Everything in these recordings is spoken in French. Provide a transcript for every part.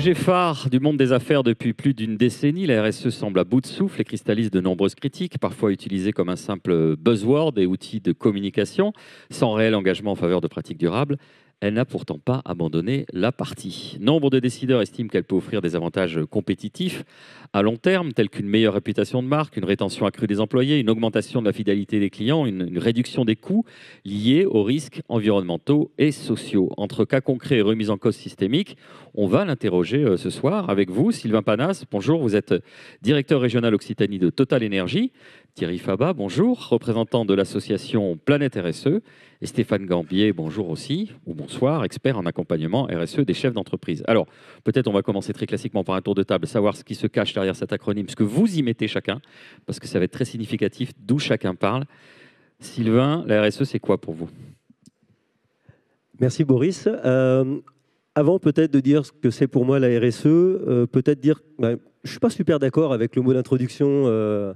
Sujet phare du monde des affaires depuis plus d'une décennie, la RSE semble à bout de souffle et cristallise de nombreuses critiques, parfois utilisées comme un simple buzzword et outil de communication, sans réel engagement en faveur de pratiques durables. Elle n'a pourtant pas abandonné la partie. Nombre de décideurs estiment qu'elle peut offrir des avantages compétitifs à long terme, tels qu'une meilleure réputation de marque, une rétention accrue des employés, une augmentation de la fidélité des clients, une réduction des coûts liés aux risques environnementaux et sociaux. Entre cas concrets et remise en cause systémique, on va l'interroger ce soir avec vous. Sylvain Panas, bonjour, vous êtes directeur régional Occitanie de Total Énergie. Thierry Fabat, bonjour, représentant de l'association Planète RSE. Et Stéphane Gambier, bonjour aussi, ou bonsoir, expert en accompagnement RSE des chefs d'entreprise. Alors, peut-être on va commencer très classiquement par un tour de table, savoir ce qui se cache derrière cet acronyme, ce que vous y mettez chacun, parce que ça va être très significatif d'où chacun parle. Sylvain, la RSE, c'est quoi pour vous? Merci Boris. Avant peut-être de dire ce que c'est pour moi la RSE, peut-être dire, je ne suis pas super d'accord avec le mot d'introduction que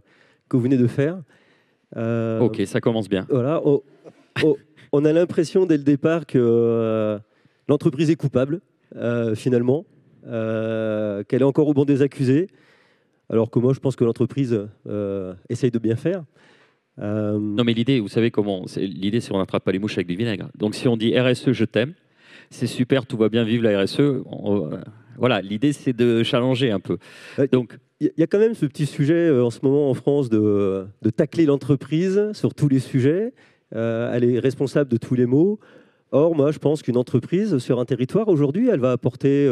vous venez de faire. Ok, ça commence bien. Voilà, on a l'impression dès le départ que l'entreprise est coupable, finalement, qu'elle est encore au banc des accusés, alors que moi je pense que l'entreprise essaye de bien faire. Non mais l'idée, vous savez comment, l'idée c'est qu'on n'attrape pas les mouches avec du vinaigre. Donc si on dit RSE, je t'aime, c'est super, tout va bien, vive la RSE. Voilà, l'idée c'est de challenger un peu. Donc, il y a quand même ce petit sujet en ce moment en France de tacler l'entreprise sur tous les sujets. Elle est responsable de tous les maux. Or, moi, je pense qu'une entreprise sur un territoire, aujourd'hui, elle va apporter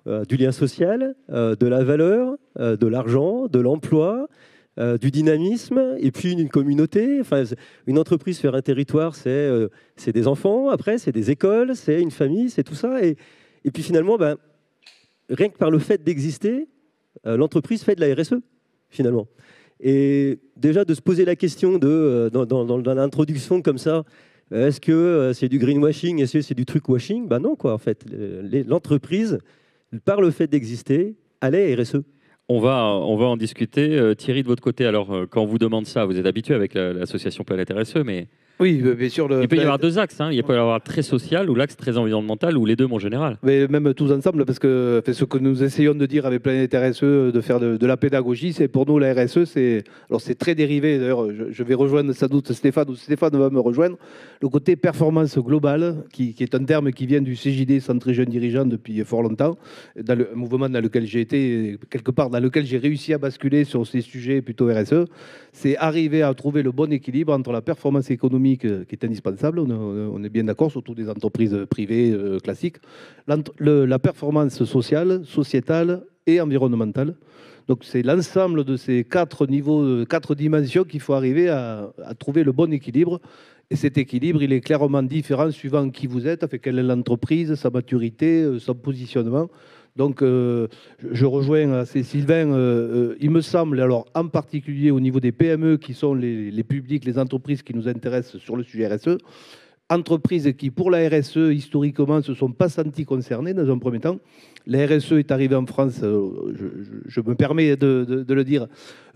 du lien social, de la valeur, de l'argent, de l'emploi, du dynamisme, et puis une communauté. Enfin, une entreprise sur un territoire, c'est des enfants, après, c'est des écoles, c'est une famille, c'est tout ça. Et puis finalement, rien que par le fait d'exister, l'entreprise fait de la RSE, finalement. Et déjà, de se poser la question dans l'introduction comme ça, est-ce que c'est du greenwashing, est-ce que c'est du truckwashing? Non, quoi, en fait. L'entreprise, par le fait d'exister, elle est RSE. On va en discuter. Thierry, de votre côté, alors, quand on vous demande ça, vous êtes habitué avec l'association Planète RSE, mais... Oui, bien sûr. Il peut y avoir deux axes. Il peut y avoir très social ou l'axe très environnemental ou les deux, mon général. Mais même tous ensemble, parce que ce que nous essayons de dire avec Planète RSE, de faire de la pédagogie, c'est pour nous la RSE, c'est très dérivé. D'ailleurs, je vais rejoindre sans doute Stéphane, ou Stéphane va me rejoindre. Le côté performance globale, qui est un terme qui vient du CJD, Centre Jeunes Dirigeants, depuis fort longtemps, dans le mouvement dans lequel j'ai été, quelque part dans lequel j'ai réussi à basculer sur ces sujets plutôt RSE, c'est arriver à trouver le bon équilibre entre la performance économique qui est indispensable, on est bien d'accord, surtout des entreprises privées classiques, la performance sociale, sociétale et environnementale. Donc c'est l'ensemble de ces quatre niveaux, quatre dimensions qu'il faut arriver à trouver le bon équilibre. Et cet équilibre, il est clairement différent suivant qui vous êtes, avec quelle est l'entreprise, sa maturité, son positionnement. Donc, je rejoins assez Sylvain. Il me semble, alors en particulier au niveau des PME, qui sont les publics, les entreprises qui nous intéressent sur le sujet RSE, entreprises qui, pour la RSE, historiquement, ne se sont pas senties concernées dans un premier temps. La RSE est arrivée en France, je me permets de le dire,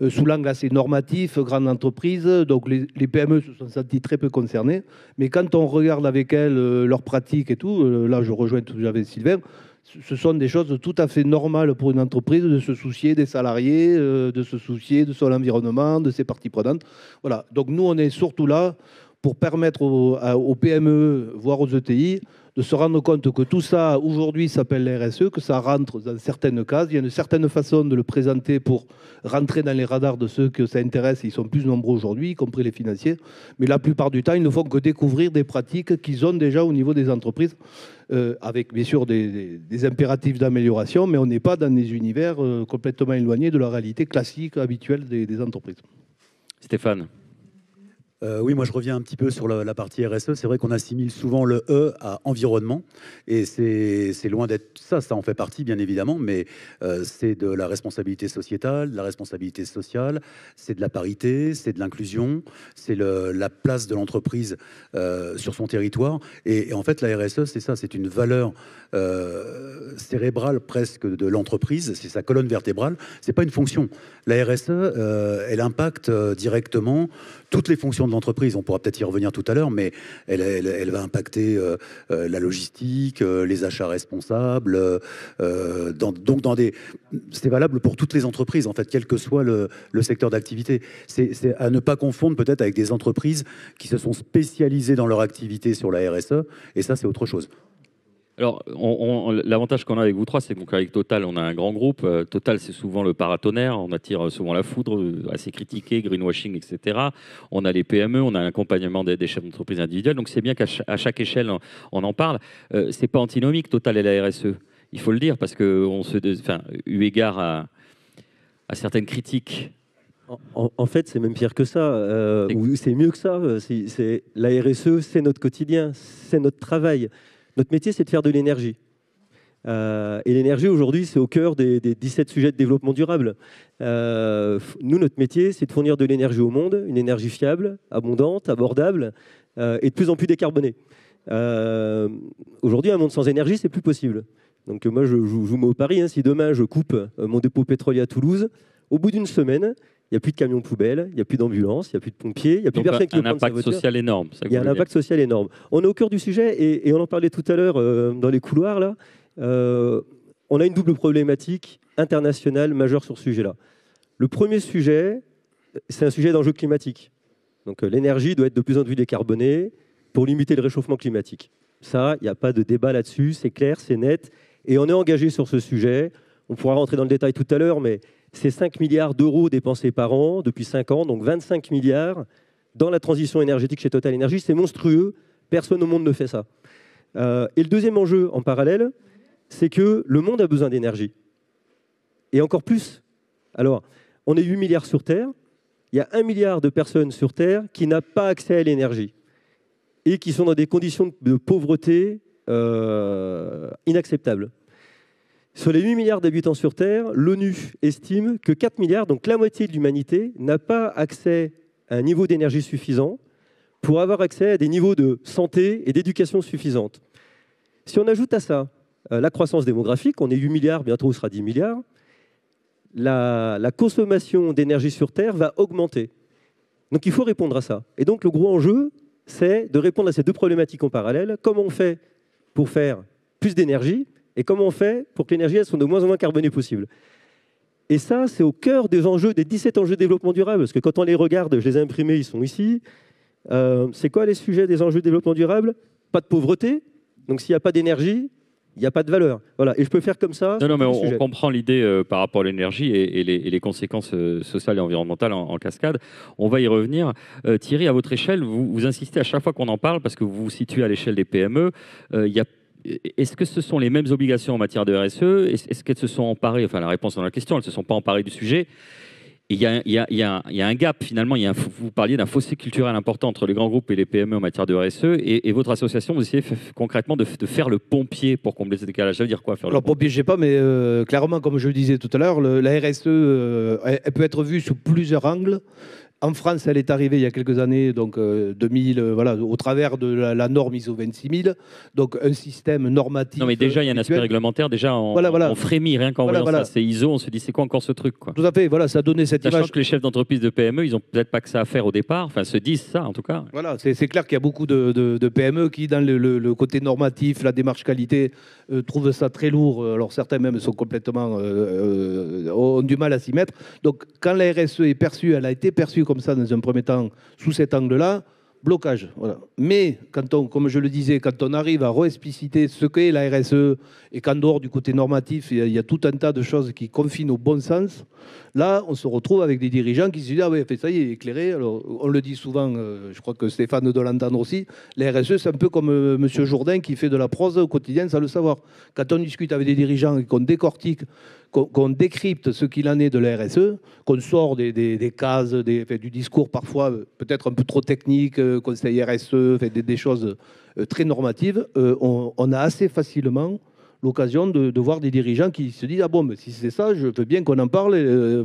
sous l'angle assez normatif, grande entreprise. Donc les PME se sont senties très peu concernées. Mais quand on regarde avec elles leurs pratiques et tout, là je rejoins tout avec Sylvain, ce sont des choses tout à fait normales pour une entreprise de se soucier des salariés, de se soucier de son environnement, de ses parties prenantes. Voilà. Donc nous, on est surtout là pour permettre aux PME, voire aux ETI, de se rendre compte que tout ça, aujourd'hui, s'appelle la RSE, que ça rentre dans certaines cases. Il y a une certaine façon de le présenter pour rentrer dans les radars de ceux que ça intéresse. Ils sont plus nombreux aujourd'hui, y compris les financiers. Mais la plupart du temps, ils ne font que découvrir des pratiques qu'ils ont déjà au niveau des entreprises, avec bien sûr des impératifs d'amélioration, mais on n'est pas dans des univers complètement éloignés de la réalité classique, habituelle des entreprises. Stéphane. Oui, moi je reviens un petit peu sur la partie RSE. C'est vrai qu'on assimile souvent le E à environnement et c'est loin d'être ça. Ça en fait partie, bien évidemment, mais c'est de la responsabilité sociétale, de la responsabilité sociale, c'est de la parité, c'est de l'inclusion, c'est la place de l'entreprise sur son territoire. Et en fait, la RSE, c'est ça, c'est une valeur cérébrale presque de l'entreprise, c'est sa colonne vertébrale, c'est pas une fonction. La RSE, elle impacte directement toutes les fonctions de de l'entreprise, on pourra peut-être y revenir tout à l'heure, mais elle va impacter la logistique, les achats responsables. C'est valable pour toutes les entreprises, en fait, quel que soit le secteur d'activité. C'est à ne pas confondre peut-être avec des entreprises qui se sont spécialisées dans leur activité sur la RSE, et ça, c'est autre chose. Alors, l'avantage qu'on a avec vous trois, c'est qu'avec Total, on a un grand groupe. Total, c'est souvent le paratonnerre. On attire souvent la foudre, assez critiqué, greenwashing, etc. On a les PME, on a l'accompagnement des chefs d'entreprise individuels. Donc, c'est bien qu'à chaque échelle, on en parle. C'est pas antinomique, Total et la RSE. Il faut le dire, parce que, eu égard à certaines critiques. En fait, c'est même pire que ça. Ou c'est mieux que ça. La RSE, c'est notre quotidien, c'est notre travail. Notre métier, c'est de faire de l'énergie. Et l'énergie, aujourd'hui, c'est au cœur des 17 sujets de développement durable. Nous, notre métier, c'est de fournir de l'énergie au monde, une énergie fiable, abondante, abordable et de plus en plus décarbonée. Aujourd'hui, un monde sans énergie, c'est plus possible. Donc moi, je vous mets au pari, hein, si demain, je coupe mon dépôt pétrolier à Toulouse, au bout d'une semaine, il n'y a plus de camions poubelles, il n'y a plus d'ambulances, il n'y a plus de pompiers, il n'y a plus personne qui veut prendre sa voiture. Un impact social énorme. Il y a un impact social énorme. On est au cœur du sujet et on en parlait tout à l'heure dans les couloirs. Là, on a une double problématique internationale majeure sur ce sujet-là. Le premier sujet, c'est un sujet d'enjeu climatique. Donc l'énergie doit être de plus en plus décarbonée pour limiter le réchauffement climatique. Ça, il n'y a pas de débat là-dessus, c'est clair, c'est net. Et on est engagé sur ce sujet. On pourra rentrer dans le détail tout à l'heure, mais c'est 5 milliards d'euros dépensés par an depuis 5 ans, donc 25 milliards dans la transition énergétique chez Total Energy. C'est monstrueux, personne au monde ne fait ça. Et le deuxième enjeu en parallèle, c'est que le monde a besoin d'énergie. Et encore plus. Alors, on est 8 milliards sur Terre, il y a 1 milliard de personnes sur Terre qui n'ont pas accès à l'énergie et qui sont dans des conditions de pauvreté inacceptables. Sur les 8 milliards d'habitants sur Terre, l'ONU estime que 4 milliards, donc la moitié de l'humanité, n'a pas accès à un niveau d'énergie suffisant pour avoir accès à des niveaux de santé et d'éducation suffisantes. Si on ajoute à ça la croissance démographique, on est 8 milliards, bientôt on sera 10 milliards, la consommation d'énergie sur Terre va augmenter. Donc il faut répondre à ça. Et donc le gros enjeu, c'est de répondre à ces deux problématiques en parallèle. Comment on fait pour faire plus d'énergie ? Et comment on fait pour que l'énergie soit de moins en moins carbonée possible? Et ça, c'est au cœur des enjeux, des 17 enjeux de développement durable. Parce que quand on les regarde, je les ai imprimés, ils sont ici. C'est quoi les sujets des enjeux de développement durable? Pas de pauvreté. Donc s'il n'y a pas d'énergie, il n'y a pas de valeur. Voilà. Et je peux faire comme ça. Non, mais on comprend l'idée par rapport à l'énergie et les conséquences sociales et environnementales en cascade. On va y revenir. Thierry, à votre échelle, vous insistez à chaque fois qu'on en parle, parce que vous vous situez à l'échelle des PME. Est-ce que ce sont les mêmes obligations en matière de RSE? Est-ce qu'elles se sont emparées? Enfin, la réponse dans la question, elles ne se sont pas emparées du sujet. Il y a un gap, finalement. Vous parliez d'un fossé culturel important entre les grands groupes et les PME en matière de RSE. Et votre association, vous essayez concrètement de faire le pompier pour combler ce décalage. Ça veut dire quoi, faire Alors, pompier, je ne sais pas, mais clairement, comme je le disais tout à l'heure, la RSE, elle peut être vue sous plusieurs angles. En France, elle est arrivée il y a quelques années, donc 2000, voilà, au travers de la norme ISO 26000, donc un système normatif. Non, mais déjà, il y a un aspect réglementaire. Déjà, on frémit rien qu'en voyant ça. C'est ISO, on se dit, c'est quoi encore ce truc, quoi. Tout à fait, voilà, ça a donné cette image. Sachant que les chefs d'entreprise de PME, ils n'ont peut-être pas que ça à faire au départ, enfin, se disent ça, en tout cas. Voilà, c'est clair qu'il y a beaucoup de PME qui, dans le côté normatif, la démarche qualité, trouvent ça très lourd. Alors, certains même sont complètement ont du mal à s'y mettre. Donc, quand la RSE est perçue, elle a été perçue comme ça dans un premier temps, sous cet angle-là, blocage. Voilà. Mais, comme je le disais, quand on arrive à re-expliciter ce qu'est la RSE et qu'en dehors du côté normatif, il y a tout un tas de choses qui confinent au bon sens, là, on se retrouve avec des dirigeants qui se disent « Ah oui, ça y est, éclairé ». Alors, on le dit souvent, je crois que Stéphane doit l'entendre aussi, la RSE, c'est un peu comme M. Jourdain qui fait de la prose au quotidien sans le savoir. Quand on discute avec des dirigeants et qu'on décortique, qu'on décrypte ce qu'il en est de la RSE, qu'on sort des cases, du discours parfois peut-être un peu trop technique, conseil RSE, des choses très normatives, on a assez facilement l'occasion de voir des dirigeants qui se disent « Ah bon, mais si c'est ça, je veux bien qu'on en parle. »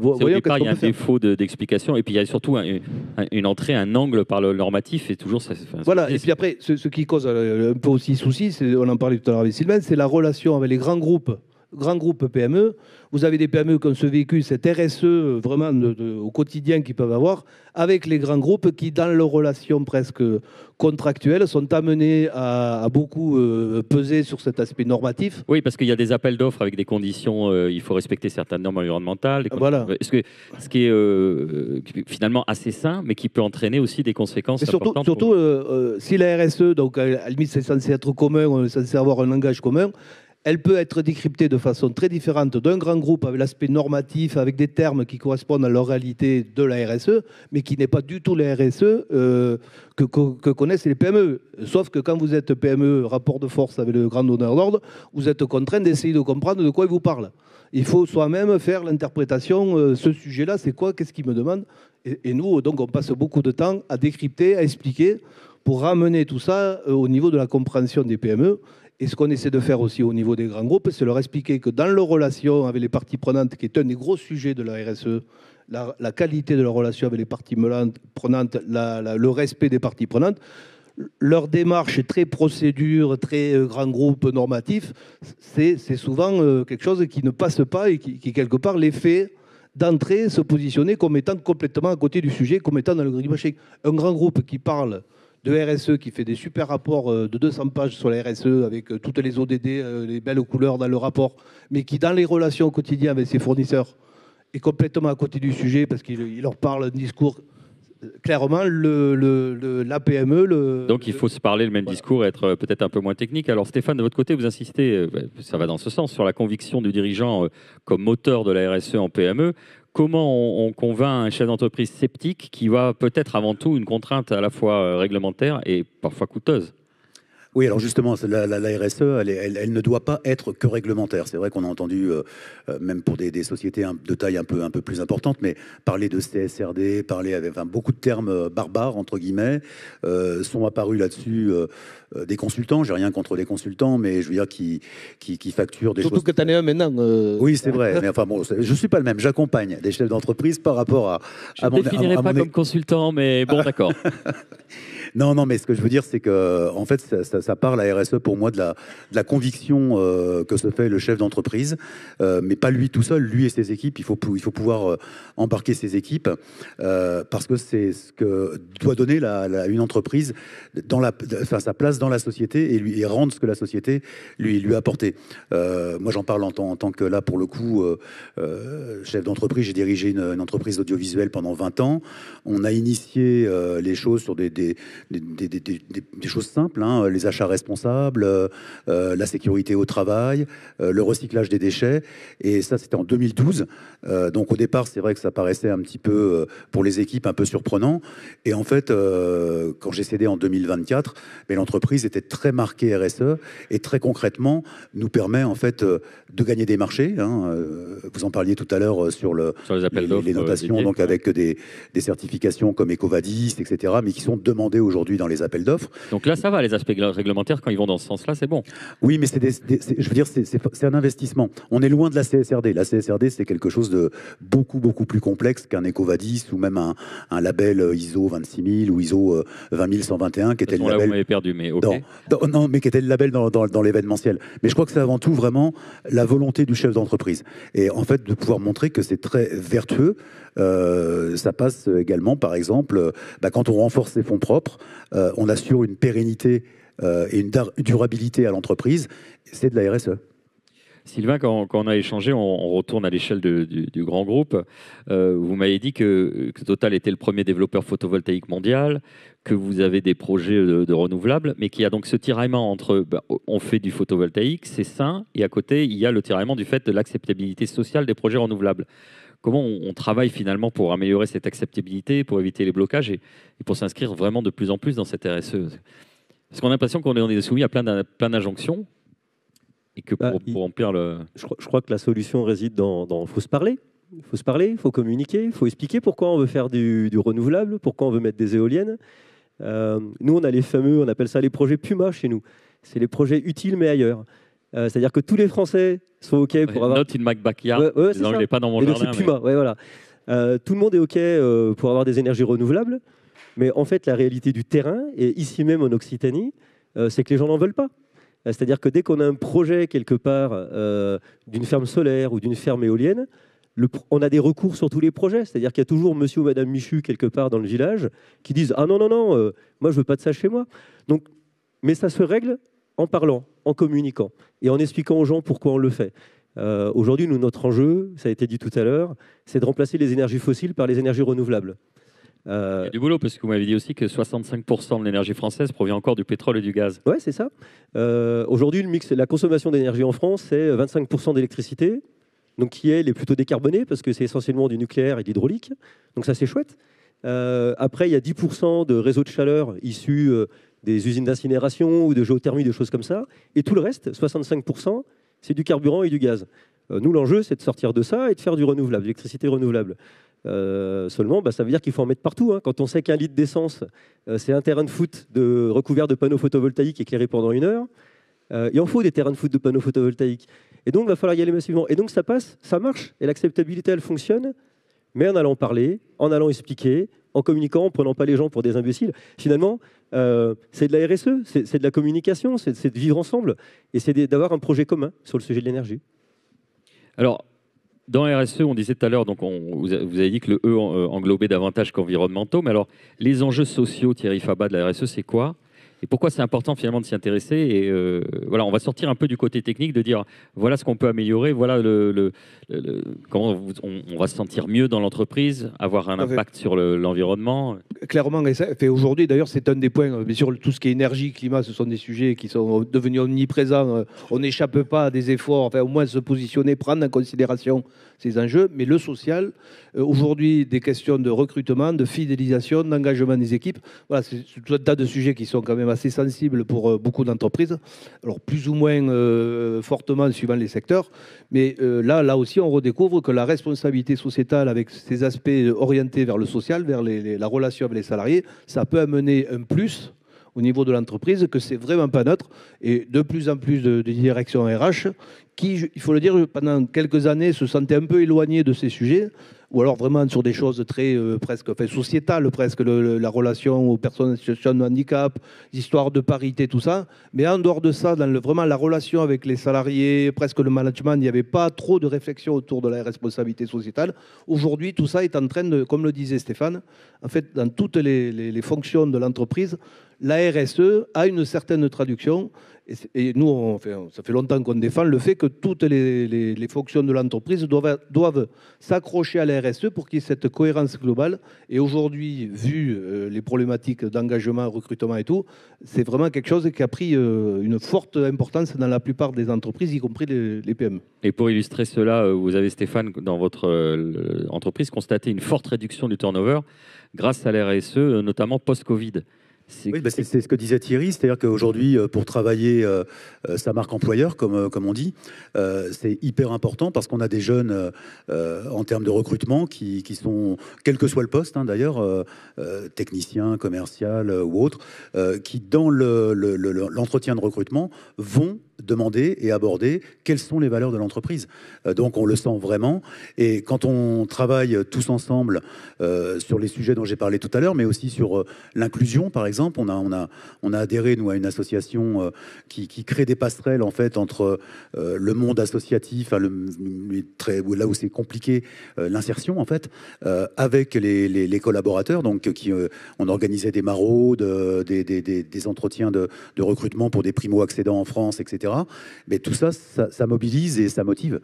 Au départ, il y a un défaut d'explication et puis il y a surtout une entrée, un angle par le normatif et toujours ça. Voilà, et puis après, ce qui cause un peu aussi souci, on en parlait tout à l'heure avec Sylvain, c'est la relation avec les grands groupes grands groupes PME, vous avez des PME qui ont ce vécu, cette RSE vraiment au quotidien qu'ils peuvent avoir, avec les grands groupes qui, dans leurs relations presque contractuelles, sont amenés à beaucoup peser sur cet aspect normatif. Oui, parce qu'il y a des appels d'offres avec des conditions, il faut respecter certaines normes environnementales. Voilà. Ce qui est finalement assez sain, mais qui peut entraîner aussi des conséquences importantes. Surtout si la RSE, donc à la limite c'est censé être commun, on est censé avoir un langage commun, elle peut être décryptée de façon très différente d'un grand groupe avec l'aspect normatif, avec des termes qui correspondent à leur réalité de la RSE, mais qui n'est pas du tout la RSE que connaissent les PME. Sauf que quand vous êtes PME, rapport de force avec le grand donneur d'ordre, vous êtes contraint d'essayer de comprendre de quoi il vous parle. Il faut soi-même faire l'interprétation, ce sujet-là, c'est quoi, qu'est-ce qu'il me demande. Et nous, donc, on passe beaucoup de temps à décrypter, à expliquer, pour ramener tout ça au niveau de la compréhension des PME. Et ce qu'on essaie de faire aussi au niveau des grands groupes, c'est leur expliquer que dans leurs relations avec les parties prenantes, qui est un des gros sujets de la RSE, la qualité de leur relation avec les parties prenantes, le respect des parties prenantes, leur démarche est très procédure, très grand groupe normatif, c'est souvent quelque chose qui ne passe pas et qui quelque part, les fait d'entrée se positionner comme étant complètement à côté du sujet, comme étant dans le greenwashing. Un grand groupe qui parle de RSE, qui fait des super rapports de 200 pages sur la RSE avec toutes les ODD, les belles couleurs dans le rapport, mais qui dans les relations au quotidien avec ses fournisseurs est complètement à côté du sujet parce qu'il leur parle un discours clairement la PME. Donc il faut se parler le même discours et être peut-être un peu moins technique. Alors Stéphane, de votre côté, vous insistez, ça va dans ce sens, sur la conviction du dirigeant comme moteur de la RSE en PME. Comment on convainc un chef d'entreprise sceptique qui va peut-être avant tout une contrainte à la fois réglementaire et parfois coûteuse? Oui, alors justement, la RSE, elle ne doit pas être que réglementaire. C'est vrai qu'on a entendu, même pour des sociétés de taille un peu plus importante, mais parler de CSRD, parler avec beaucoup de termes barbares, entre guillemets, sont apparus là-dessus des consultants. J'ai rien contre les consultants, mais je veux dire qui facturent des Surtout choses... que tu en es un maintenant. Oui, c'est vrai. Mais enfin bon, je suis pas le même. J'accompagne des chefs d'entreprise par rapport à... Je ne définirais pas comme consultant, mais bon, d'accord. Non, mais ce que je veux dire, c'est que en fait, ça part la RSE pour moi de la conviction que se fait le chef d'entreprise, mais pas lui tout seul, lui et ses équipes. Il faut pouvoir embarquer ses équipes parce que c'est ce que doit donner une entreprise dans sa place dans la société et rendre ce que la société lui a apporté. Moi, j'en parle en tant que là, pour le coup, chef d'entreprise. J'ai dirigé une entreprise audiovisuelle pendant 20 ans. On a initié les choses sur des choses simples, hein, les achats responsables, la sécurité au travail, le recyclage des déchets. Et ça, c'était en 2012. Donc au départ, c'est vrai que ça paraissait un petit peu, pour les équipes, un peu surprenant. Et en fait, quand j'ai cédé en 2024, mais l'entreprise était très marquée RSE et très concrètement nous permet en fait de gagner des marchés. Hein. Vous en parliez tout à l'heure sur les appels d'offres, les notations, donc avec des certifications comme EcoVadis, etc., mais qui sont demandées aujourd'hui dans les appels d'offres. Donc là, ça va, les aspects réglementaires, quand ils vont dans ce sens-là, c'est bon. Oui, mais je veux dire, c'est un investissement. On est loin de la CSRD. La CSRD, c'est quelque chose de beaucoup plus complexe qu'un EcoVadis ou même un label ISO 26000 ou ISO 20121 qui était le label... Là, vous m'avez perdu, mais ok. Non, mais qui était le label dans l'événementiel. Mais je crois que c'est avant tout vraiment la volonté du chef d'entreprise. Et en fait, de pouvoir montrer que c'est très vertueux. Ça passe également, par exemple, quand on renforce ses fonds propres, on assure une pérennité et une durabilité à l'entreprise. C'est de la RSE. Sylvain, quand on a échangé, on retourne à l'échelle du grand groupe. Vous m'avez dit que Total était le premier développeur photovoltaïque mondial, que vous avez des projets de renouvelables, mais qu'il y a donc ce tiraillement entre on fait du photovoltaïque, c'est sain, et à côté, il y a le tiraillement du fait de l'acceptabilité sociale des projets renouvelables. Comment on travaille finalement pour améliorer cette acceptabilité, pour éviter les blocages et pour s'inscrire vraiment de plus en plus dans cette RSE? Parce qu'on a l'impression qu'on est soumis à plein d'injonctions et que pour remplir le... Je crois que la solution réside dans faut se parler. Il faut se parler, il faut communiquer, il faut expliquer pourquoi on veut faire du renouvelable, pourquoi on veut mettre des éoliennes. Nous, on a les fameux, on appelle ça les projets Puma chez nous. C'est les projets utiles mais ailleurs. C'est-à-dire que tous les Français sont OK pour avoir... Not in my backyard, c'est non, ça. Il n'est pas dans mon et donc jardin. c'est Puma, ouais, voilà. Tout le monde est OK pour avoir des énergies renouvelables, mais en fait, la réalité du terrain, et ici même en Occitanie, c'est que les gens n'en veulent pas. C'est-à-dire que dès qu'on a un projet quelque part d'une ferme solaire ou d'une ferme éolienne, on a des recours sur tous les projets. C'est-à-dire qu'il y a toujours monsieur ou madame Michu quelque part dans le village qui disent « Ah non, non, non, moi je ne veux pas de ça chez moi ». Donc, mais ça se règle en parlant, en communiquant et en expliquant aux gens pourquoi on le fait. Aujourd'hui, notre enjeu, ça a été dit tout à l'heure, c'est de remplacer les énergies fossiles par les énergies renouvelables. Il y a du boulot, parce que vous m'avez dit aussi que 65% de l'énergie française provient encore du pétrole et du gaz. Oui, c'est ça. Aujourd'hui, la consommation d'énergie en France, c'est 25% d'électricité, donc qui est plutôt décarbonée, parce que c'est essentiellement du nucléaire et de l'hydraulique. Donc ça, c'est chouette. Après, il y a 10% de réseaux de chaleur issus des usines d'incinération ou de géothermie, des choses comme ça. Et tout le reste, 65%, c'est du carburant et du gaz. Nous, l'enjeu, c'est de sortir de ça et de faire du renouvelable, de l'électricité renouvelable. Seulement, ça veut dire qu'il faut en mettre partout. Hein. Quand on sait qu'un litre d'essence, c'est un terrain de foot recouvert de panneaux photovoltaïques éclairés pendant 1 heure, il en faut des terrains de foot de panneaux photovoltaïques. Et donc, il va falloir y aller massivement. Et donc, ça passe, ça marche. Et l'acceptabilité, elle fonctionne, mais en allant parler, en allant expliquer, en communiquant, en ne prenant pas les gens pour des imbéciles. Finalement, c'est de la RSE, c'est de la communication, c'est de vivre ensemble. Et c'est d'avoir un projet commun sur le sujet de l'énergie. Alors, dans RSE, on disait tout à l'heure, donc vous avez dit que le E englobait davantage qu'environnementaux, mais alors, les enjeux sociaux, Thierry Fabat, de la RSE, c'est quoi ? Et pourquoi c'est important finalement de s'y intéresser? Et voilà, on va sortir un peu du côté technique, de dire voilà ce qu'on peut améliorer, voilà comment on va se sentir mieux dans l'entreprise, avoir un impact sur l'environnement. Clairement, aujourd'hui d'ailleurs c'est un des points, bien sûr tout ce qui est énergie, climat, ce sont des sujets qui sont devenus omniprésents, on n'échappe pas à des efforts, enfin au moins se positionner, prendre en considération ces enjeux, mais le social, aujourd'hui des questions de recrutement, de fidélisation, d'engagement des équipes, voilà, c'est tout un tas de sujets qui sont quand même assez sensibles pour beaucoup d'entreprises, alors plus ou moins fortement suivant les secteurs, mais là aussi on redécouvre que la responsabilité sociétale avec ces aspects orientés vers le social, vers la relation avec les salariés, ça peut amener un plus au niveau de l'entreprise, que c'est vraiment pas neutre, et de plus en plus de directions RH qui, il faut le dire, pendant quelques années se sentaient un peu éloignées de ces sujets, ou alors vraiment sur des choses très presque sociétales, presque la relation aux personnes en situation de handicap, l'histoire de parité, tout ça. Mais en dehors de ça, dans vraiment la relation avec les salariés, presque le management, il n'y avait pas trop de réflexion autour de la responsabilité sociétale. Aujourd'hui, tout ça est en train de, comme le disait Stéphane, en fait, dans toutes les fonctions de l'entreprise, la RSE a une certaine traduction. Et nous, ça fait longtemps qu'on défend le fait que toutes les fonctions de l'entreprise doivent s'accrocher à la RSE pour qu'il y ait cette cohérence globale. Et aujourd'hui, vu les problématiques d'engagement, recrutement et tout, c'est vraiment quelque chose qui a pris une forte importance dans la plupart des entreprises, y compris les PME. Et pour illustrer cela, vous avez, Stéphane, dans votre entreprise, constaté une forte réduction du turnover grâce à la RSE, notamment post-Covid. Oui, c'est ce que disait Thierry, c'est-à-dire qu'aujourd'hui, pour travailler sa marque employeur, comme on dit, c'est hyper important parce qu'on a des jeunes en termes de recrutement qui sont, quel que soit le poste, hein, d'ailleurs, technicien, commercial ou autre, qui dans l'entretien de recrutement vont demander et aborder quelles sont les valeurs de l'entreprise. Donc on le sent vraiment. Et quand on travaille tous ensemble sur les sujets dont j'ai parlé tout à l'heure, mais aussi sur l'inclusion, par exemple, on a adhéré, nous, à une association qui crée des passerelles, en fait, entre le monde associatif, là où c'est compliqué, l'insertion, en fait, avec les collaborateurs. Donc, on organisait des maraudes, des entretiens de recrutement pour des primo-accédants en France, etc. Mais tout ça, ça mobilise et ça motive.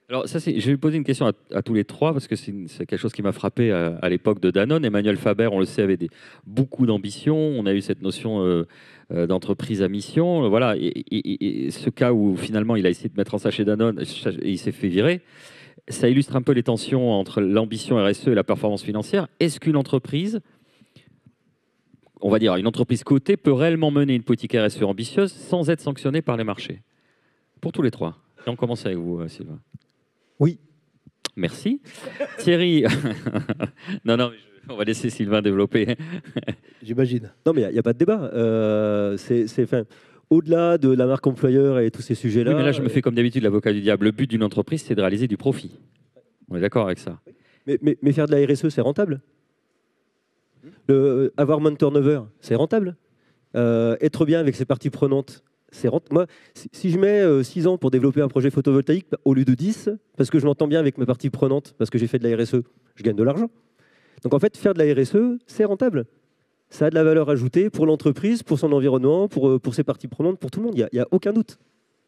Alors, je vais vous poser une question à tous les trois, parce que c'est quelque chose qui m'a frappé à l'époque de Danone. Emmanuel Faber, on le sait, avait beaucoup d'ambition. On a eu cette notion d'entreprise à mission. Voilà. Et ce cas où, finalement, il a essayé de mettre en sachet Danone et il s'est fait virer, ça illustre un peu les tensions entre l'ambition RSE et la performance financière. Est-ce qu'une entreprise, on va dire une entreprise cotée, peut réellement mener une politique RSE ambitieuse sans être sanctionnée par les marchés? Pour tous les trois. Et on commence avec vous, Sylvain. Oui. Merci. Thierry, non, on va laisser Sylvain développer. J'imagine. Non, mais il n'y a pas de débat. Au-delà de la marque employeur et tous ces sujets-là... Oui, mais là, je me fais comme d'habitude l'avocat du diable. Le but d'une entreprise, c'est de réaliser du profit. On est d'accord avec ça. Mais faire de la RSE, c'est rentable. Avoir moins de turnover, c'est rentable. Être bien avec ses parties prenantes, Moi, si je mets 6 ans pour développer un projet photovoltaïque au lieu de 10, parce que je m'entends bien avec mes parties prenantes, parce que j'ai fait de la RSE, je gagne de l'argent. Donc en fait, faire de la RSE, c'est rentable. Ça a de la valeur ajoutée pour l'entreprise, pour son environnement, pour ses parties prenantes, pour tout le monde. Il n'y a aucun doute.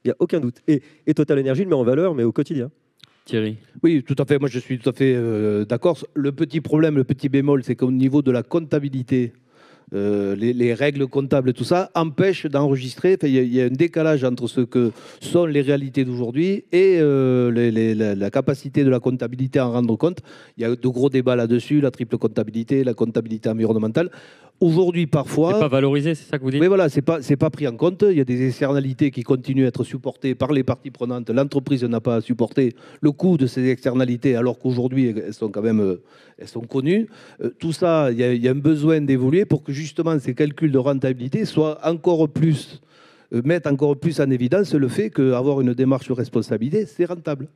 Il n'y a aucun doute. Et Total Energy le met en valeur, mais au quotidien. Thierry. Oui, tout à fait. Moi, je suis tout à fait d'accord. Le petit problème, le petit bémol, c'est qu'au niveau de la comptabilité, les règles comptables, tout ça, empêchent d'enregistrer. Il y a un décalage entre ce que sont les réalités d'aujourd'hui et la capacité de la comptabilité à en rendre compte. Il y a de gros débats là-dessus, la triple comptabilité, la comptabilité environnementale. Aujourd'hui, parfois... C'est pas valorisé, c'est ça que vous dites? Mais voilà, c'est pas pris en compte. Il y a des externalités qui continuent à être supportées par les parties prenantes. L'entreprise n'a pas à supporter le coût de ces externalités, alors qu'aujourd'hui, elles sont quand même elles sont connues. Tout ça, il y a un besoin d'évoluer pour que justement ces calculs de rentabilité soient encore plus, mettent encore plus en évidence le fait qu'avoir une démarche de responsabilité, c'est rentable.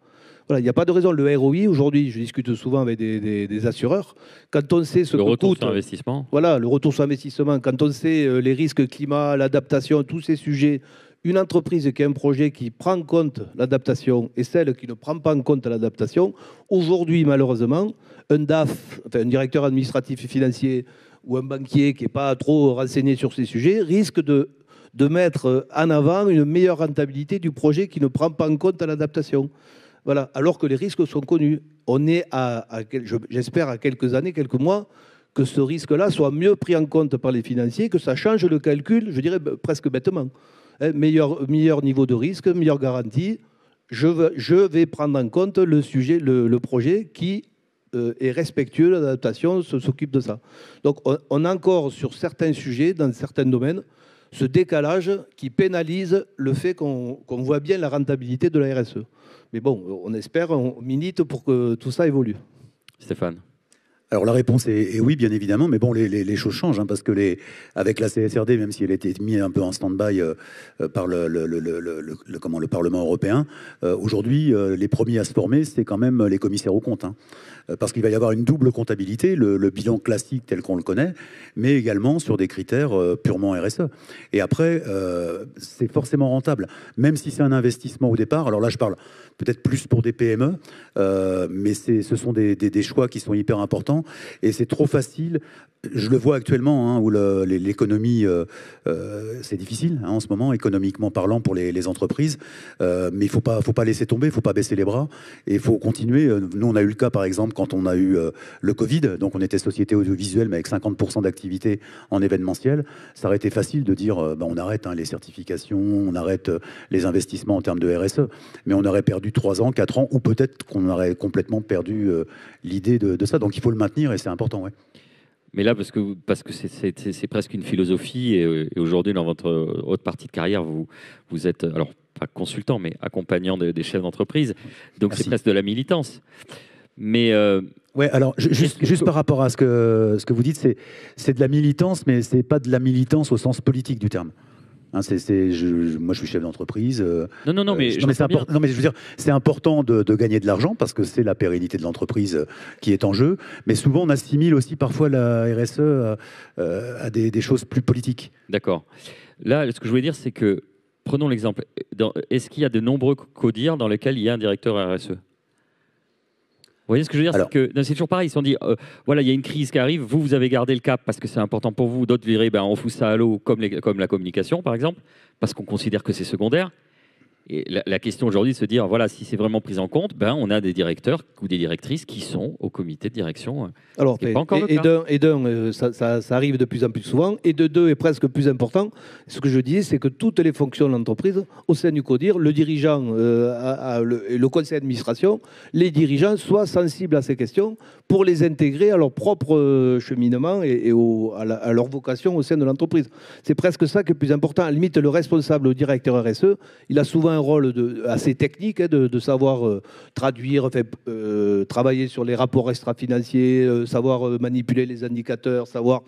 Voilà, il n'y a pas de raison. Le ROI, aujourd'hui, je discute souvent avec des assureurs, quand on sait ce Le que retour coûte... sur investissement. Voilà, le retour sur investissement, quand on sait les risques climat, l'adaptation, tous ces sujets, une entreprise qui a un projet qui prend en compte l'adaptation et celle qui ne prend pas en compte l'adaptation, aujourd'hui, malheureusement, un DAF, enfin, un directeur administratif et financier ou un banquier qui n'est pas trop renseigné sur ces sujets, risque de mettre en avant une meilleure rentabilité du projet qui ne prend pas en compte l'adaptation. Voilà, alors que les risques sont connus. On est j'espère, à quelques années, quelques mois, que ce risque-là soit mieux pris en compte par les financiers, que ça change le calcul, je dirais presque bêtement. Meilleur niveau de risque, meilleure garantie. Je vais prendre en compte le sujet, le projet qui est respectueux de l'adaptation, s'occupe de ça. Donc on a encore sur certains sujets, dans certains domaines, ce décalage qui pénalise le fait qu'on voit bien la rentabilité de la RSE. Mais bon, on espère, on milite pour que tout ça évolue. Stéphane. Alors la réponse est oui, bien évidemment, mais bon, les choses changent, hein, parce que avec la CSRD, même si elle a été mise un peu en stand-by par le Parlement européen, aujourd'hui, les premiers à se former, c'est quand même les commissaires aux comptes. Hein, parce qu'il va y avoir une double comptabilité, le bilan classique tel qu'on le connaît, mais également sur des critères purement RSE. Et après, c'est forcément rentable, même si c'est un investissement au départ. Alors là, je parle peut-être plus pour des PME, mais ce sont des choix qui sont hyper importants. Et c'est trop facile. Je le vois actuellement, hein, où l'économie, c'est difficile, hein, en ce moment, économiquement parlant, pour les entreprises. Mais il faut pas laisser tomber, il faut pas baisser les bras. Et il faut continuer. Nous, on a eu le cas, par exemple, quand on a eu le Covid. Donc, on était société audiovisuelle, mais avec 50% d'activité en événementiel. Ça aurait été facile de dire, on arrête les certifications, on arrête les investissements en termes de RSE. Mais on aurait perdu 3 ans, 4 ans, ou peut-être qu'on aurait complètement perdu l'idée de ça. Donc, il faut le maintenir et c'est important, ouais. Mais là, parce que c'est presque une philosophie, et aujourd'hui, dans votre haute partie de carrière, vous êtes, alors pas consultant, mais accompagnant des chefs d'entreprise. Donc c'est presque de la militance. Mais ouais, alors juste par rapport à ce que vous dites, c'est de la militance, mais c'est pas de la militance au sens politique du terme. Hein, moi, je suis chef d'entreprise. Non, mais non, mais je veux dire, c'est important de gagner de l'argent parce que c'est la pérennité de l'entreprise qui est en jeu. Mais souvent, on assimile aussi parfois la RSE à des choses plus politiques. D'accord. Là, ce que je voulais dire, c'est que, prenons l'exemple. Est-ce qu'il y a de nombreux CODIR dans lesquels il y a un directeur RSE ? Vous voyez ce que je veux dire? C'est toujours pareil. Ils se sont dit, voilà, il y a une crise qui arrive, vous avez gardé le cap parce que c'est important pour vous. D'autres diraient, on fout ça à l'eau, comme la communication, par exemple, parce qu'on considère que c'est secondaire. Et la question aujourd'hui, c'est de se dire, voilà, si c'est vraiment pris en compte, on a des directeurs ou des directrices qui sont au comité de direction. Alors, ça arrive de plus en plus souvent. Et de deux, et presque plus important, ce que je dis, c'est que toutes les fonctions de l'entreprise, au sein du CODIR, le dirigeant, le conseil d'administration, les dirigeants soient sensibles à ces questions pour les intégrer à leur propre cheminement et à leur vocation au sein de l'entreprise. C'est presque ça qui est le plus important. À la limite, le responsable, le directeur RSE, il a souvent un rôle assez technique, de savoir traduire, travailler sur les rapports extra-financiers, savoir manipuler les indicateurs, savoir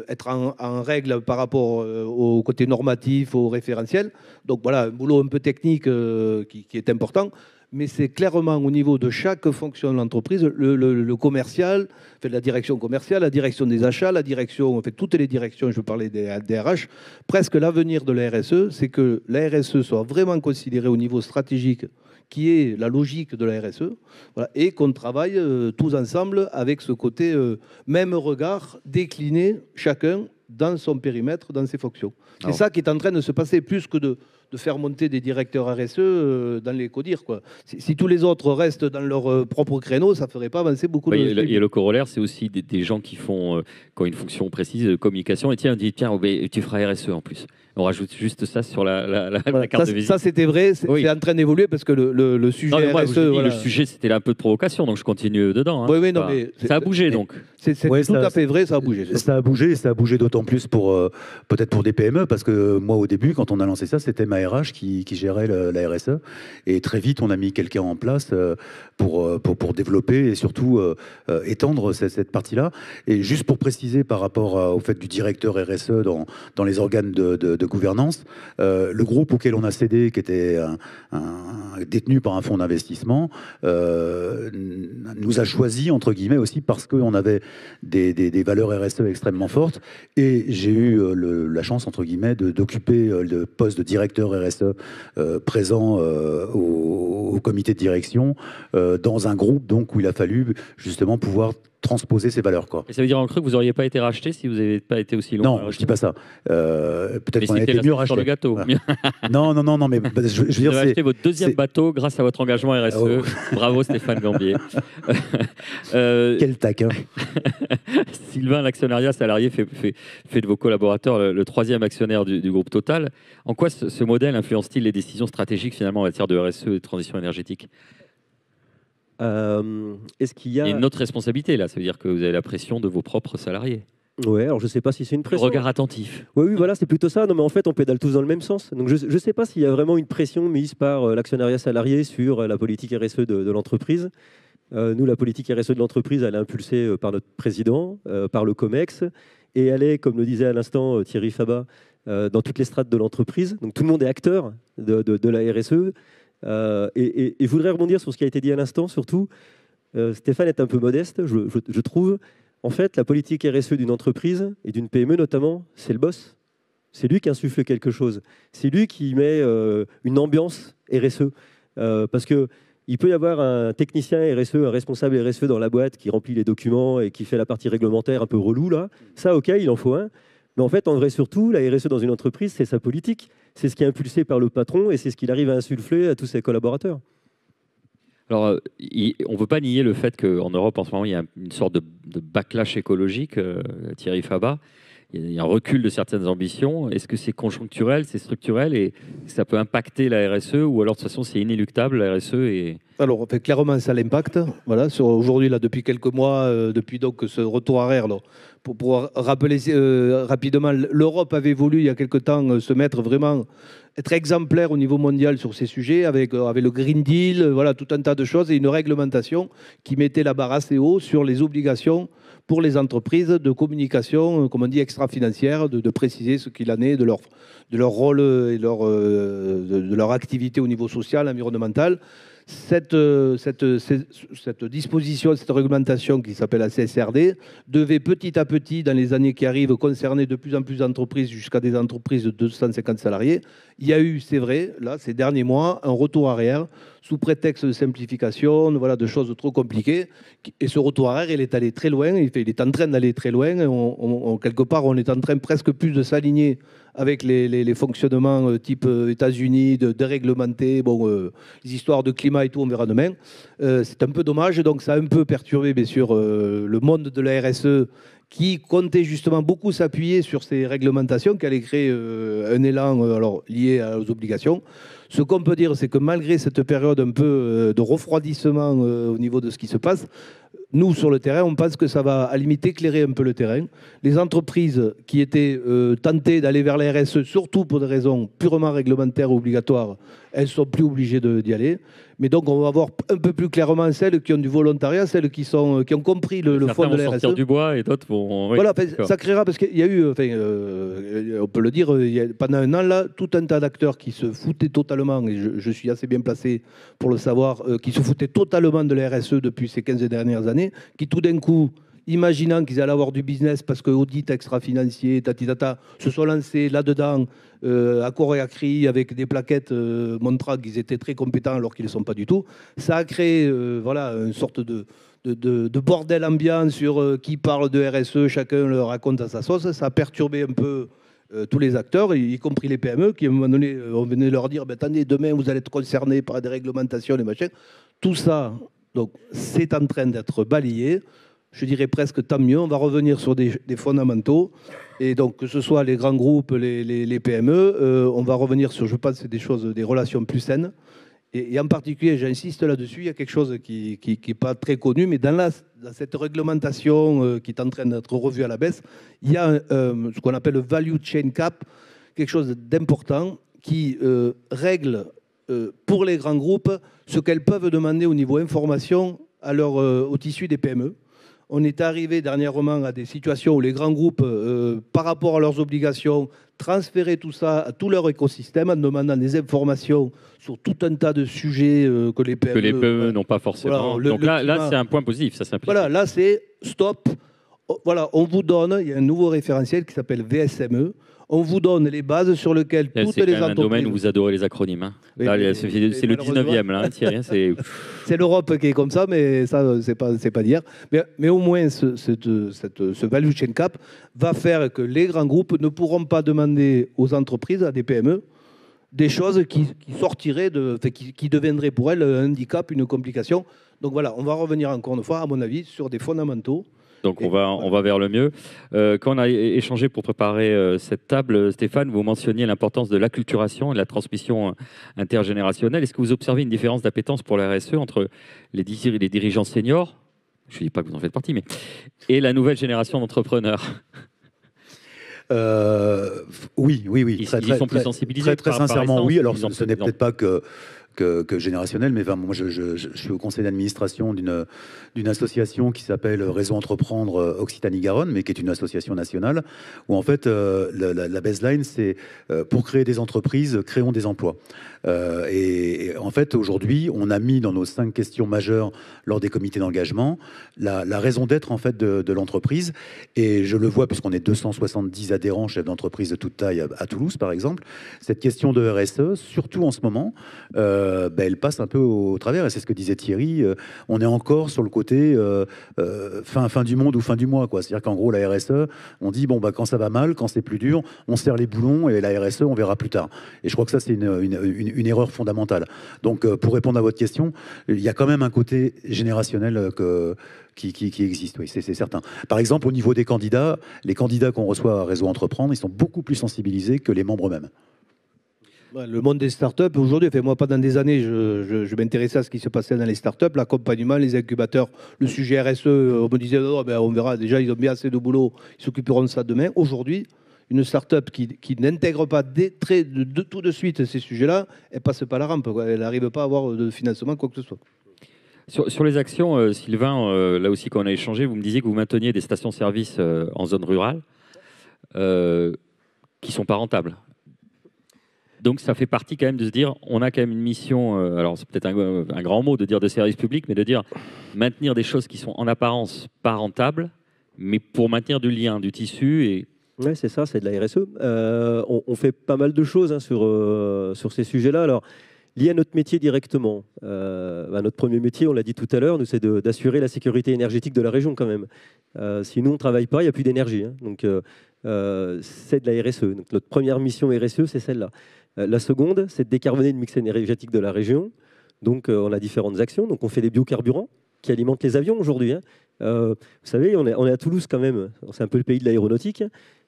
être en règle par rapport au côté normatif, au référentiel. Donc voilà, un boulot un peu technique qui est important. mais c'est clairement au niveau de chaque fonction de l'entreprise, le commercial, fait la direction commerciale, la direction des achats, la direction, fait toutes les directions, je parlais des RH, presque l'avenir de la RSE, c'est que la RSE soit vraiment considérée au niveau stratégique, qui est la logique de la RSE, voilà, et qu'on travaille tous ensemble avec ce côté même regard décliné chacun dans son périmètre, dans ses fonctions. C'est ça qui est en train de se passer, plus que de faire monter des directeurs RSE dans les CODIR, quoi. Si tous les autres restent dans leur propre créneau, ça ne ferait pas avancer beaucoup de choses. Et le corollaire, c'est aussi des gens qui font qui ont une fonction précise de communication. Et tiens, on dit, tiens, tu feras RSE en plus. On rajoute juste ça sur la carte de visite. Ça, c'était vrai. C'est en train d'évoluer parce que le sujet RSE... Le sujet, c'était là un peu de provocation, donc je continue dedans. Hein. Oui, non, mais ça a bougé, donc. C'est tout à fait vrai, ça a bougé. Ça a bougé, et ça a bougé d'autant plus peut-être pour des PME, parce que moi, au début, quand on a lancé ça, c'était ma RH qui gérait la RSE. Et très vite, on a mis quelqu'un en place pour développer et surtout étendre cette partie-là. Et juste pour préciser par rapport au fait du directeur RSE dans les organes de gouvernance, le groupe auquel on a cédé, qui était détenu par un fonds d'investissement, nous a choisi, entre guillemets, aussi parce qu'on avait des valeurs RSE extrêmement fortes. Et j'ai eu la chance, entre guillemets, d'occuper le poste de directeur RSE présent au comité de direction dans un groupe donc, où il a fallu justement pouvoir transposer ces valeurs, quoi. Et ça veut dire en cru que vous n'auriez pas été racheté si vous n'avez pas été aussi long? Non, je dis pas ça. Peut-être qu'on a été mieux racheté. Sur le gâteau. Non, mais je veux dire, vous avez acheté votre deuxième bateau grâce à votre engagement RSE. Oh. Bravo Stéphane Gambier. Quel taquin. Sylvain, l'actionnariat salarié, fait de vos collaborateurs le troisième actionnaire du groupe Total. En quoi ce modèle influence-t-il les décisions stratégiques finalement en matière de RSE et de transition énergétique? Est-ce qu'il y a une autre responsabilité là? Ça veut dire que vous avez la pression de vos propres salariés. Ouais, alors je ne sais pas si c'est une pression. Regard attentif. Oui, voilà, c'est plutôt ça. Non, mais en fait, on pédale tous dans le même sens. Donc je ne sais pas s'il y a vraiment une pression mise par l'actionnariat salarié sur la politique RSE de l'entreprise. Nous, la politique RSE de l'entreprise, elle est impulsée par notre président, par le COMEX, et elle est, comme le disait à l'instant Thierry Fabat, dans toutes les strates de l'entreprise. Donc tout le monde est acteur de la RSE. Et je voudrais rebondir sur ce qui a été dit à l'instant, surtout. Stéphane est un peu modeste, je trouve. En fait, la politique RSE d'une entreprise, et d'une PME notamment, c'est le boss. C'est lui qui insuffle quelque chose. C'est lui qui met une ambiance RSE. Parce qu'il peut y avoir un technicien RSE, un responsable RSE dans la boîte qui remplit les documents et qui fait la partie réglementaire un peu relou, là. Ça, OK, il en faut un. Mais en fait, en vrai, surtout, la RSE dans une entreprise, c'est sa politique. C'est ce qui est impulsé par le patron et c'est ce qu'il arrive à insuffler à tous ses collaborateurs. Alors, on ne peut pas nier le fait qu'en Europe, en ce moment, il y a une sorte de backlash écologique, Thierry Fabat. Il y a un recul de certaines ambitions. Est-ce que c'est conjoncturel, c'est structurel et ça peut impacter la RSE ou alors de toute façon c'est inéluctable la RSE et... Alors clairement ça l'impacte. Voilà, aujourd'hui là depuis quelques mois, depuis donc ce retour arrière, là, pour pouvoir rappeler rapidement, l'Europe avait voulu il y a quelque temps se mettre vraiment être exemplaire au niveau mondial sur ces sujets avec le Green Deal, voilà tout un tas de choses et une réglementation qui mettait la barre assez haut sur les obligations pour les entreprises de communication, comme on dit, extra-financière, de préciser ce qu'il en est de leur rôle et de leur activité au niveau social, environnemental. Cette disposition, cette réglementation qui s'appelle la CSRD, devait petit à petit, dans les années qui arrivent, concerner de plus en plus d'entreprises, jusqu'à des entreprises de 250 salariés. Il y a eu, c'est vrai, là, ces derniers mois, un retour arrière, sous prétexte de simplification, voilà, de choses trop compliquées. Et ce retour arrière, il est allé très loin, il est en train d'aller très loin. Quelque part, on est en train presque plus de s'aligner avec les fonctionnements type États-Unis, de déréglementer, les histoires de climat et tout, on verra demain. C'est un peu dommage, donc ça a un peu perturbé, bien sûr, le monde de la RSE qui comptait justement beaucoup s'appuyer sur ces réglementations, qui allaient créer un élan lié aux obligations. Ce qu'on peut dire, c'est que malgré cette période un peu de refroidissement au niveau de ce qui se passe, nous, sur le terrain, on pense que ça va à la limite éclairer un peu le terrain. Les entreprises qui étaient tentées d'aller vers la RSE, surtout pour des raisons purement réglementaires ou obligatoires, elles ne sont plus obligées d'y aller. Mais donc, on va voir un peu plus clairement celles qui ont du volontariat, celles qui ont compris le fond de la RSE. Certains vont sortir du bois et d'autres vont... Oui, voilà, ça créera, parce qu'il y a eu, on peut le dire, pendant un an, là, tout un tas d'acteurs qui se foutaient totalement totalement, et je suis assez bien placé pour le savoir, qui se foutaient totalement de la RSE depuis ces 15 dernières années, qui tout d'un coup, imaginant qu'ils allaient avoir du business parce que audit extra-financier, tatitata, se sont lancés là-dedans, à corps et à cri, avec des plaquettes montrant qu'ils étaient très compétents alors qu'ils ne le sont pas du tout. Ça a créé voilà, une sorte de bordel ambiant sur qui parle de RSE, chacun le raconte à sa sauce. Ça a perturbé un peu tous les acteurs, y compris les PME, qui à un moment donné, on venait leur dire attendez, demain vous allez être concernés par des réglementations, les machins. Tout ça, donc, c'est en train d'être balayé. Je dirais presque tant mieux. On va revenir sur des fondamentaux. Et donc, que ce soit les grands groupes, les PME, on va revenir sur, je pense, des choses, des relations plus saines. Et en particulier, j'insiste là-dessus, il y a quelque chose qui n'est pas très connu, mais dans cette réglementation qui est en train d'être revue à la baisse, il y a ce qu'on appelle le value chain cap, quelque chose d'important qui règle pour les grands groupes ce qu'elles peuvent demander au niveau information au tissu des PME. On est arrivé dernièrement à des situations où les grands groupes, par rapport à leurs obligations, transféraient tout ça à tout leur écosystème en demandant des informations sur tout un tas de sujets que les PME n'ont pas forcément. Voilà, donc là c'est un point positif, ça simplifie. Voilà, là c'est stop. Voilà, on vous donne, il y a un nouveau référentiel qui s'appelle VSME. On vous donne les bases sur lesquelles toutes les entreprises... C'est un domaine où vous adorez les acronymes. Hein. Oui, c'est le 19e, là, Thierry. C'est l'Europe qui est comme ça, mais ça, c'est pas d'hier. Mais au moins, ce value chain cap va faire que les grands groupes ne pourront pas demander aux entreprises, à des PME, des choses qui sortiraient, qui deviendraient pour elles un handicap, une complication. Donc voilà, on va revenir encore une fois, à mon avis, sur des fondamentaux. Donc on va vers le mieux. Quand on a échangé pour préparer cette table, Stéphane, vous mentionniez l'importance de l'acculturation et de la transmission intergénérationnelle. Est-ce que vous observez une différence d'appétence pour la RSE entre les dirigeants seniors, je ne dis pas que vous en faites partie, et la nouvelle génération d'entrepreneurs? Oui. Ils sont plus sensibilisés. Très sincèrement, oui. Alors ce n'est peut-être pas que générationnel, mais enfin, moi je suis au conseil d'administration d'une association qui s'appelle Réseau Entreprendre Occitanie-Garonne, mais qui est une association nationale, où en fait la baseline c'est pour créer des entreprises, créons des emplois. Et en fait aujourd'hui on a mis dans nos 5 questions majeures lors des comités d'engagement la raison d'être en fait de l'entreprise, et je le vois puisqu'on est 270 adhérents chefs d'entreprise de toute taille à Toulouse par exemple. Cette question de RSE, surtout en ce moment, elle passe un peu au travers, et c'est ce que disait Thierry, on est encore sur le côté fin du monde ou fin du mois, quoi. C'est-à-dire qu'en gros la RSE, on dit bon quand ça va mal, quand c'est plus dur, on serre les boulons, et la RSE on verra plus tard. Et je crois que ça c'est une erreur fondamentale. Donc pour répondre à votre question, il y a quand même un côté générationnel qui existe, oui, c'est certain. Par exemple, au niveau des candidats, les candidats qu'on reçoit à Réseau Entreprendre, ils sont beaucoup plus sensibilisés que les membres eux-mêmes. Le monde des startups, aujourd'hui, moi pendant des années, je m'intéressais à ce qui se passait dans les startups, l'accompagnement, les incubateurs, le sujet RSE, on me disait, on verra, déjà ils ont bien assez de boulot, ils s'occuperont de ça demain. Aujourd'hui, une startup qui n'intègre pas tout de suite ces sujets-là, elle passe pas la rampe, quoi. Elle n'arrive pas à avoir de financement, quoi que ce soit. Sur les actions, Sylvain, là aussi quand on a échangé, vous me disiez que vous mainteniez des stations-service en zone rurale qui ne sont pas rentables. Donc ça fait partie quand même de se dire, on a quand même une mission, alors c'est peut-être un grand mot de dire de service public, mais de dire maintenir des choses qui sont en apparence pas rentables, mais pour maintenir du lien, du tissu. Et... Oui, c'est ça, c'est de la RSE. On fait pas mal de choses sur ces sujets-là. Alors, lié à notre métier directement, notre premier métier, on l'a dit tout à l'heure, c'est d'assurer la sécurité énergétique de la région quand même. Si nous, on ne travaille pas, il n'y a plus d'énergie. Donc, c'est de la RSE. Donc, notre première mission RSE, c'est celle-là. La seconde, c'est de décarboner le mix énergétique de la région. Donc, on a différentes actions. Donc, on fait des biocarburants qui alimentent les avions aujourd'hui. Vous savez, on est à Toulouse quand même. C'est un peu le pays de l'aéronautique.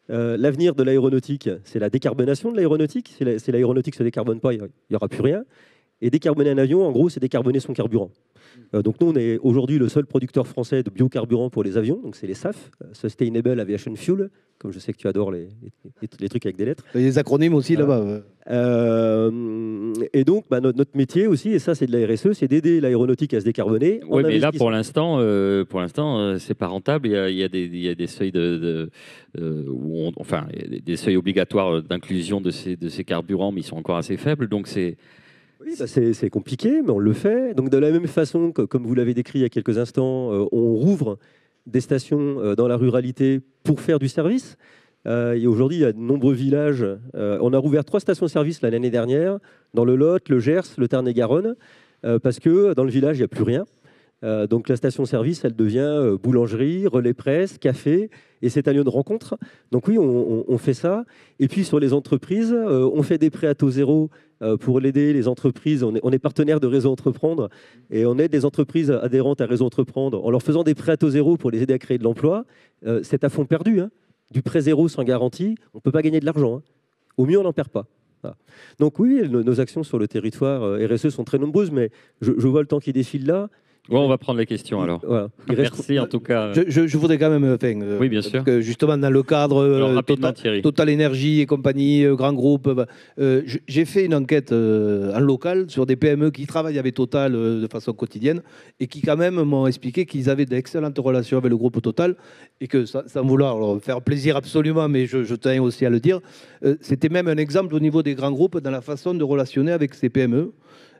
L'avenir de l'aéronautique, c'est la décarbonation de l'aéronautique. Si l'aéronautique ne se décarbone pas, il n'y aura plus rien. Et décarboner un avion, en gros, c'est décarboner son carburant. Donc nous, on est aujourd'hui le seul producteur français de biocarburant pour les avions. Donc c'est les SAF, Sustainable Aviation Fuel, comme je sais que tu adores les trucs avec des lettres. Les acronymes aussi là-bas. Et donc notre métier aussi, et ça c'est de la RSE, c'est d'aider l'aéronautique à se décarboner. Oui, mais là pour l'instant, c'est pas rentable. Il y a des seuils des seuils obligatoires d'inclusion de ces carburants, mais ils sont encore assez faibles. Donc c'est Oui, bah, c'est compliqué, mais on le fait. Donc, de la même façon que, comme vous l'avez décrit il y a quelques instants, on rouvre des stations dans la ruralité pour faire du service. Et aujourd'hui, il y a de nombreux villages. On a rouvert 3 stations-service l'année dernière, dans le Lot, le Gers, le Tarn-et-Garonne, parce que dans le village, il n'y a plus rien. Donc la station-service, elle devient boulangerie, relais presse, café, et c'est un lieu de rencontre. Donc oui, on fait ça. Et puis sur les entreprises, on fait des prêts à taux zéro pour l'aider les entreprises. On est partenaire de Réseau Entreprendre, et on aide des entreprises adhérentes à Réseau Entreprendre en leur faisant des prêts à taux zéro pour les aider à créer de l'emploi. C'est à fond perdu, hein. Du prêt zéro sans garantie, on ne peut pas gagner de l'argent, hein. Au mieux, on n'en perd pas. Voilà. Donc oui, nos actions sur le territoire RSE sont très nombreuses, mais je vois le temps qui défile là. Bon, on va prendre les questions alors. Voilà. Merci en tout cas. Je voudrais quand même, oui, bien sûr. parce que justement dans le cadre rapidement, Thierry. Total Énergie et compagnie, grand groupe, j'ai fait une enquête en local sur des PME qui travaillent avec Total de façon quotidienne et qui quand même m'ont expliqué qu'ils avaient d'excellentes relations avec le groupe Total et que sans vouloir leur faire plaisir absolument, mais je tiens aussi à le dire, c'était même un exemple au niveau des grands groupes dans la façon de relationner avec ces PME.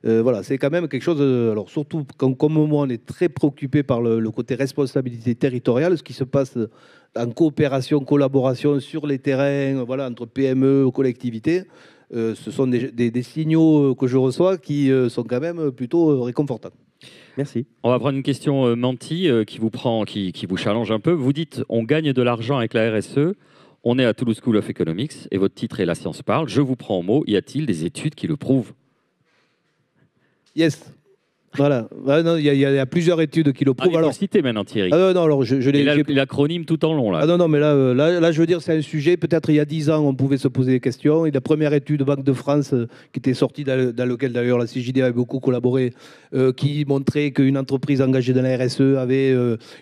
Voilà, c'est quand même quelque chose. Alors surtout quand, comme moi, on est très préoccupé par le côté responsabilité territoriale, ce qui se passe en coopération, collaboration sur les terrains, voilà, entre PME, collectivités. Ce sont des signaux que je reçois qui sont quand même plutôt réconfortants. Merci. On va prendre une question Menti qui vous challenge un peu. Vous dites on gagne de l'argent avec la RSE. On est à Toulouse School of Economics et votre titre est La science parle. Je vous prends au mot. Y a-t-il des études qui le prouvent? Yes. Voilà. Il y a plusieurs études qui le prouvent. Il faut le citer maintenant, Thierry. Non, alors je l'ai. L'acronyme tout en long là. Non, mais là, je veux dire, c'est un sujet. Peut-être il y a 10 ans, on pouvait se poser des questions. Et la première étude Banque de France qui était sortie, dans laquelle d'ailleurs la CJD avait beaucoup collaboré, qui montrait qu'une entreprise engagée dans la RSE avait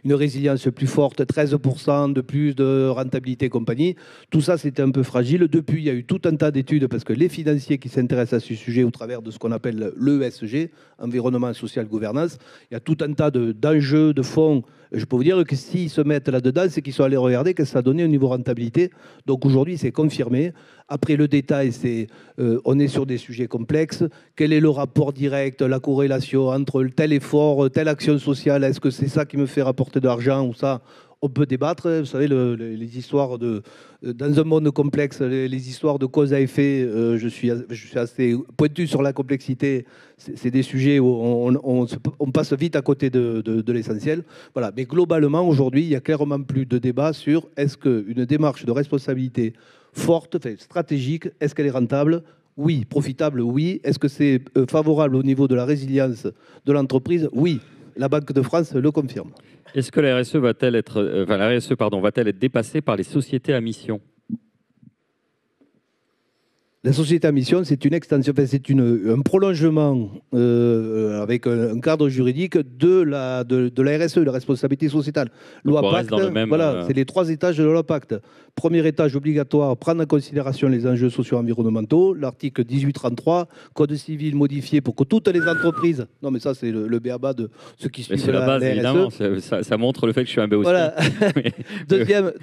une résilience plus forte, 13% de plus de rentabilité et compagnie. Tout ça, c'était un peu fragile. Depuis, il y a eu tout un tas d'études parce que les financiers qui s'intéressent à ce sujet au travers de ce qu'on appelle l'ESG, environnement, social, gouvernance, il y a tout un tas d'enjeux, de fonds. Je peux vous dire que s'ils se mettent là-dedans, c'est qu'ils sont allés regarder ce que ça a donné au niveau rentabilité. Donc aujourd'hui, c'est confirmé. Après, le détail, c'est on est sur des sujets complexes. Quel est le rapport direct, la corrélation entre tel effort, telle action sociale? Est-ce que c'est ça qui me fait rapporter de l'argent ou ça? On peut débattre. Vous savez, les histoires dans un monde complexe, les histoires de cause à effet, je suis assez pointu sur la complexité. C'est des sujets où on passe vite à côté de l'essentiel. Voilà. Mais globalement, aujourd'hui, il n'y a clairement plus de débat sur est-ce qu'une démarche de responsabilité forte, stratégique, est-ce qu'elle est rentable? Oui. Profitable? Oui. Est-ce que c'est favorable au niveau de la résilience de l'entreprise? Oui. La Banque de France le confirme. Est-ce que la RSE va-t-elle être dépassée par les sociétés à mission? La société à mission, c'est une extension, c'est un prolongement avec un cadre juridique de la RSE, la responsabilité sociétale. Loi Pacte, voilà, c'est les 3 étages de la loi Pacte. Premier étage obligatoire, prendre en considération les enjeux socio-environnementaux. L'article 1833, Code civil modifié pour que toutes les entreprises... Non, mais ça, c'est le b.a.-ba de ceux qui suivent c'est la base, évidemment. Ça montre le fait que je suis un BOC. Voilà.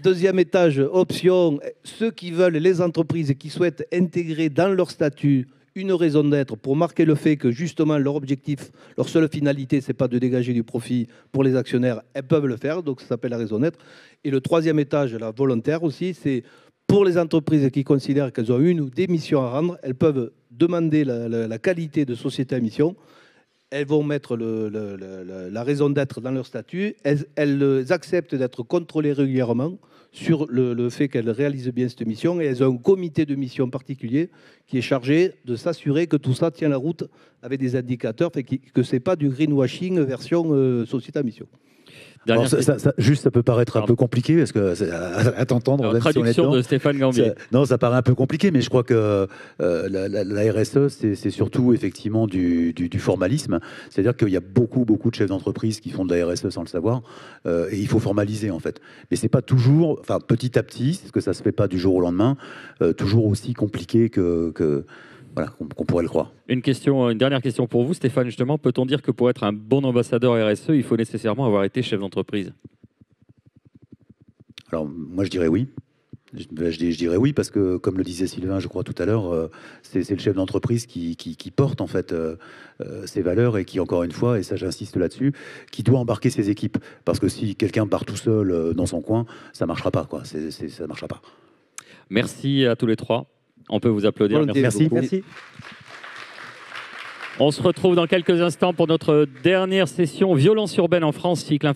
Deuxième étage, option, ceux qui veulent, les entreprises qui souhaitent intégrer dans leur statut une raison d'être pour marquer le fait que justement leur objectif, leur seule finalité, c'est pas de dégager du profit pour les actionnaires, elles peuvent le faire, donc ça s'appelle la raison d'être. Et le troisième étage, la volontaire aussi, c'est pour les entreprises qui considèrent qu'elles ont une ou des missions à rendre, elles peuvent demander la qualité de société à mission. Elles vont mettre la raison d'être dans leur statut, elles acceptent d'être contrôlées régulièrement sur le fait qu'elles réalisent bien cette mission et elles ont un comité de mission particulier qui est chargé de s'assurer que tout ça tient la route avec des indicateurs, que ce n'est pas du greenwashing version société à mission. Alors, ça peut paraître un peu compliqué parce que à t'entendre, traduction de Stéphane Gambier. Non, ça paraît un peu compliqué, mais je crois que la RSE, c'est surtout effectivement du formalisme. C'est-à-dire qu'il y a beaucoup de chefs d'entreprise qui font de la RSE sans le savoir, et il faut formaliser en fait. Mais c'est pas toujours, enfin petit à petit, parce que ça se fait pas du jour au lendemain, toujours aussi compliqué voilà, qu'on pourrait le croire. Une dernière question pour vous, Stéphane, justement. Peut-on dire que pour être un bon ambassadeur RSE, il faut nécessairement avoir été chef d'entreprise? Alors, moi, je dirais oui. Je dirais oui, parce que, comme le disait Sylvain, je crois tout à l'heure, c'est le chef d'entreprise qui porte en fait ces valeurs et qui, encore une fois, et ça j'insiste là-dessus, qui doit embarquer ses équipes. Parce que si quelqu'un part tout seul dans son coin, ça marchera pas, quoi. Ça marchera pas. Merci à tous les trois. On peut vous applaudir. Merci. On se retrouve dans quelques instants pour notre dernière session Violence urbaine en France, cycle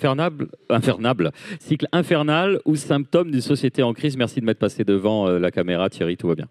cycle infernal ou symptômes d'une société en crise. Merci de m'être passé devant la caméra, Thierry, tout va bien.